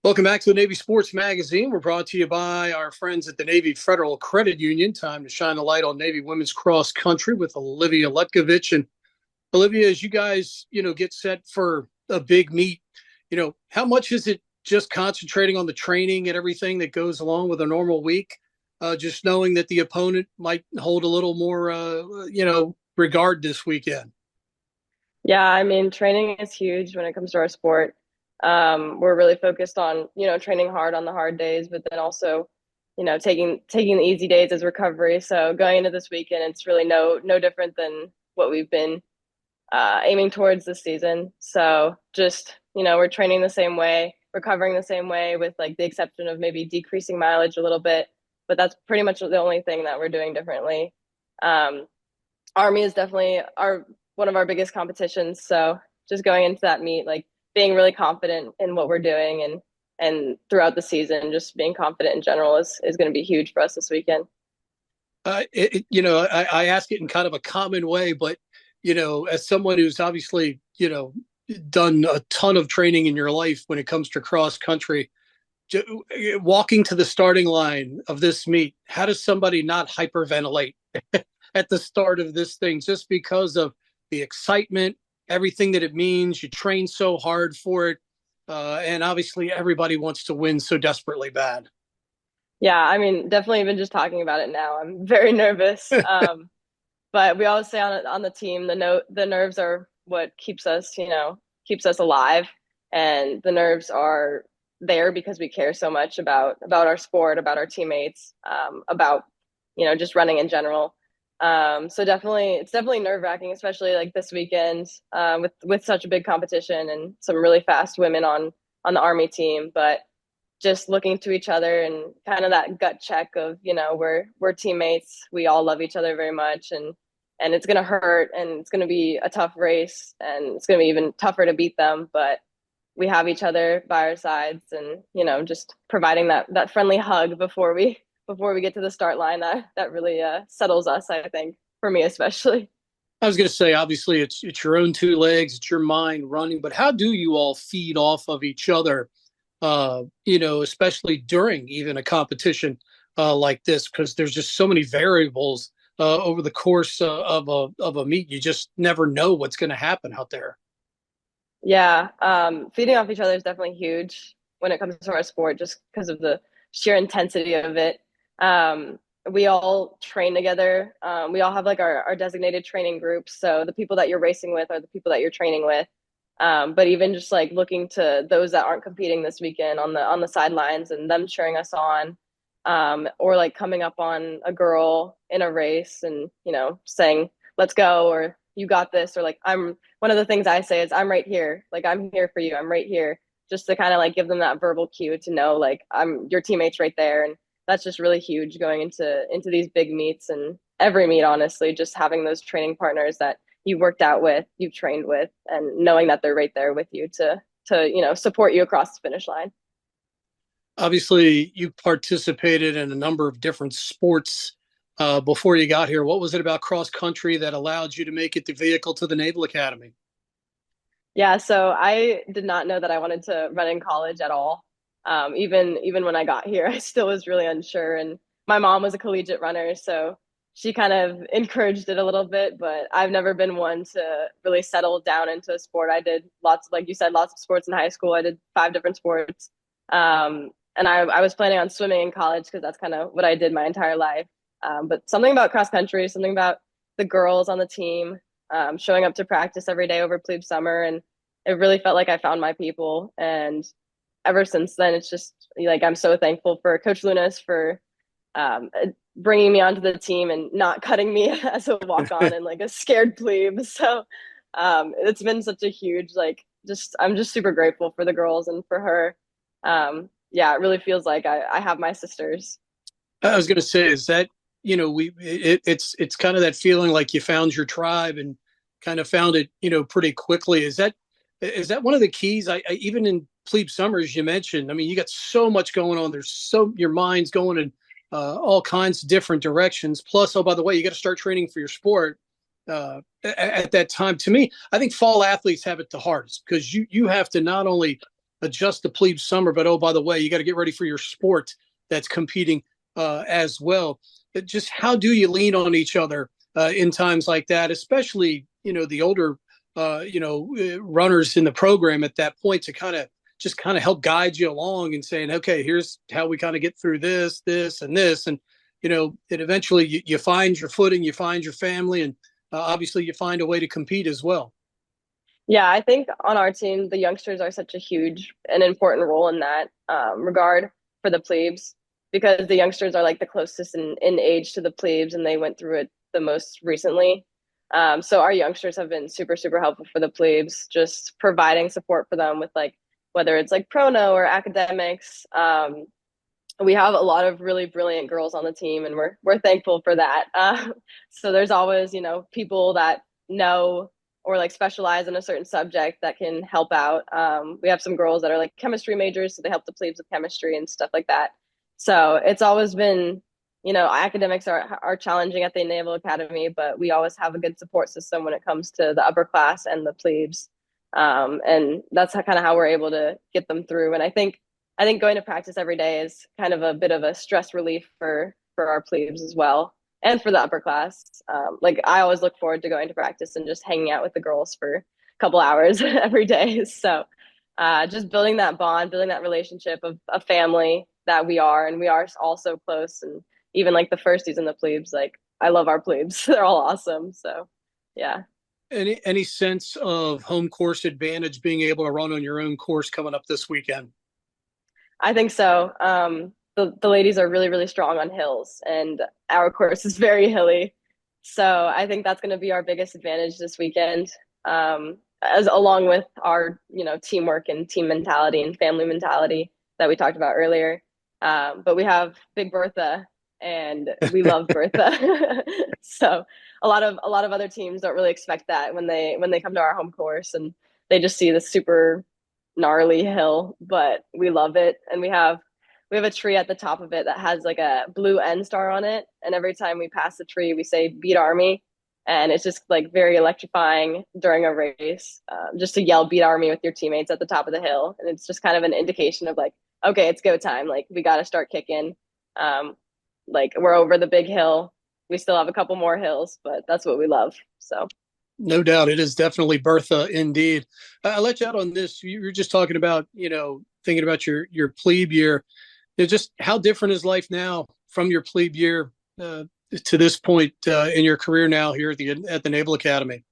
Welcome back to the Navy Sports Magazine. We're brought to you by our friends at the Navy Federal Credit Union. Time to shine the light on Navy women's cross country with Olivia Lutkevich. And Olivia, as you guys, get set for a big meet, how much is it just concentrating on the training and everything that goes along with a normal week? Just knowing that the opponent might hold a little more, regard this weekend. Yeah, I mean, training is huge when it comes to our sport. We're really focused on, training hard on the hard days, but then also, taking the easy days as recovery. So going into this weekend, it's really no different than what we've been aiming towards this season. So just, we're training the same way, recovering the same way, with like the exception of maybe decreasing mileage a little bit, but that's pretty much the only thing that we're doing differently. Um, Army is definitely our one of our biggest competitions. So just going into that meet, like being really confident in what we're doing and throughout the season, just being confident in general is going to be huge for us this weekend. I ask it in kind of a common way, but as someone who's obviously, done a ton of training in your life when it comes to cross country, walking to the starting line of this meet, how does somebody not hyperventilate at the start of this thing just because of the excitement, everything that it means? You train so hard for it. And obviously, everybody wants to win so desperately bad. Yeah, I mean, definitely even just talking about it now, I'm very nervous. But we always say on the team, the nerves are what keeps us alive, and the nerves are there because we care so much about our sport, about our teammates, about just running in general. So definitely, it's definitely nerve wracking, especially like this weekend with such a big competition and some really fast women on the Army team. But just looking to each other and kind of that gut check of we're teammates, we all love each other very much, and it's going to hurt and it's going to be a tough race and it's going to be even tougher to beat them, but we have each other by our sides, and just providing that friendly hug before we get to the start line, that really settles us, I think, for me especially. I was going to say, obviously, it's your own two legs, it's your mind running, but how do you all feed off of each other? Especially during even a competition like this, because there's just so many variables over the course of a meet. You just never know what's going to happen out there. Yeah, feeding off each other is definitely huge when it comes to our sport, just because of the sheer intensity of it. Um, we all train together. We all have like our designated training groups. So the people that you're racing with are the people that you're training with. But even just like looking to those that aren't competing this weekend on the sidelines and them cheering us on, or like coming up on a girl in a race and saying let's go, or you got this, or like I'm one of the things I say is I'm right here, like I'm here for you, I'm right here, just to kind of like give them that verbal cue to know like I'm your teammates right there. And that's just really huge going into these big meets, and every meet honestly, just having those training partners that you worked out with, you've trained with, and knowing that they're right there with you to support you across the finish line. Obviously, you participated in a number of different sports before you got here. What was it about cross country that allowed you to make it the vehicle to the Naval Academy? Yeah, so I did not know that I wanted to run in college at all. Even when I got here, I still was really unsure. And my mom was a collegiate runner, so she kind of encouraged it a little bit. But I've never been one to really settle down into a sport. I did lots, like you said, lots of sports in high school. I did five different sports, and I was planning on swimming in college because that's kind of what I did my entire life. But something about cross country, something about the girls on the team, showing up to practice every day over plebe summer, and it really felt like I found my people. And ever since then, it's just like I'm so thankful for Coach Lunas for bringing me onto the team and not cutting me as a walk on and like a scared plebe. So it's been such a huge like just I'm just super grateful for the girls and for her. Yeah, it really feels like I have my sisters. I was going to say, is that it's kind of that feeling like you found your tribe and kind of found it pretty quickly. Is that one of the keys? I even in plebe summers you mentioned. I mean, you got so much going on. There's so your mind's going in all kinds of different directions. Plus, oh by the way, you got to start training for your sport. At that time, to me, I think fall athletes have it the hardest because you have to not only adjust the plebe summer, but oh, by the way, you got to get ready for your sport that's competing as well. Just how do you lean on each other in times like that, especially the older runners in the program at that point to kind of help guide you along and saying, okay, here's how we kind of get through this, and this, and and eventually you find your footing, you find your family, and obviously you find a way to compete as well. Yeah, I think on our team, the youngsters are such a huge and important role in that regard for the plebes because the youngsters are like the closest in age to the plebes and they went through it the most recently. So our youngsters have been super, super helpful for the plebes, just providing support for them with like whether it's like prono or academics. We have a lot of really brilliant girls on the team, and we're thankful for that. So there's always people that know or like specialize in a certain subject that can help out. We have some girls that are like chemistry majors, so they help the plebes with chemistry and stuff like that. So it's always been, academics are challenging at the Naval Academy, but we always have a good support system when it comes to the upper class and the plebes. And that's kind of how we're able to get them through. And I think going to practice every day is kind of a bit of a stress relief for our plebes as well, and for the upper class. Like I always look forward to going to practice and just hanging out with the girls for a couple hours every day. So just building that bond, building that relationship of a family that we are, and we are all so close. And even like the firsties and the plebes, like I love our plebes; they're all awesome. So yeah. Any sense of home course advantage being able to run on your own course coming up this weekend? I think so. The ladies are really, really strong on hills, and our course is very hilly. So I think that's going to be our biggest advantage this weekend, as along with our, teamwork and team mentality and family mentality that we talked about earlier. But we have Big Bertha, and we love Bertha. So a lot of other teams don't really expect that when they come to our home course, and they just see the super gnarly hill, but we love it. And we have a tree at the top of it that has like a blue N star on it. And every time we pass the tree, we say "Beat Army," and it's just like very electrifying during a race, just to yell "Beat Army" with your teammates at the top of the hill. And it's just kind of an indication of like, okay, it's go time. Like we got to start kicking. Um, like we're over the big hill. We still have a couple more hills, but that's what we love. So. No doubt, it is definitely Bertha indeed. I'll let you out on this. You were just talking about, thinking about your plebe year. Just how different is life now from your plebe year to this point in your career now here at the Naval Academy?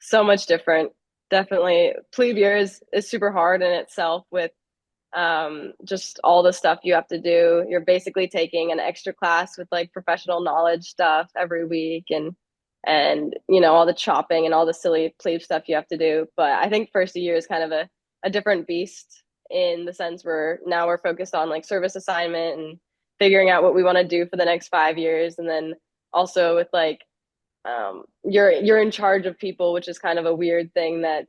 So much different. Definitely, plebe year is super hard in itself with just all the stuff you have to do. You're basically taking an extra class with like professional knowledge stuff every week, and all the chopping and all the silly plebe stuff you have to do. But I think first year is kind of a different beast in the sense where now we're focused on like service assignment and figuring out what we want to do for the next 5 years, and then also with like you're in charge of people, which is kind of a weird thing that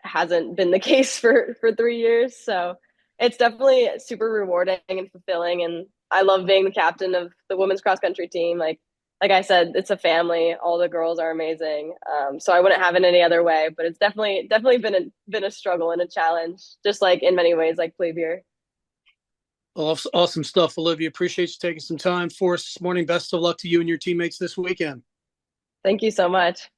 hasn't been the case for 3 years. So it's definitely super rewarding and fulfilling, and I love being the captain of the women's cross country team. Like I said, it's a family. All the girls are amazing. So I wouldn't have it any other way. But it's definitely been a struggle and a challenge, just like in many ways, like plebe year. Awesome stuff, Olivia. Appreciate you taking some time for us this morning. Best of luck to you and your teammates this weekend. Thank you so much.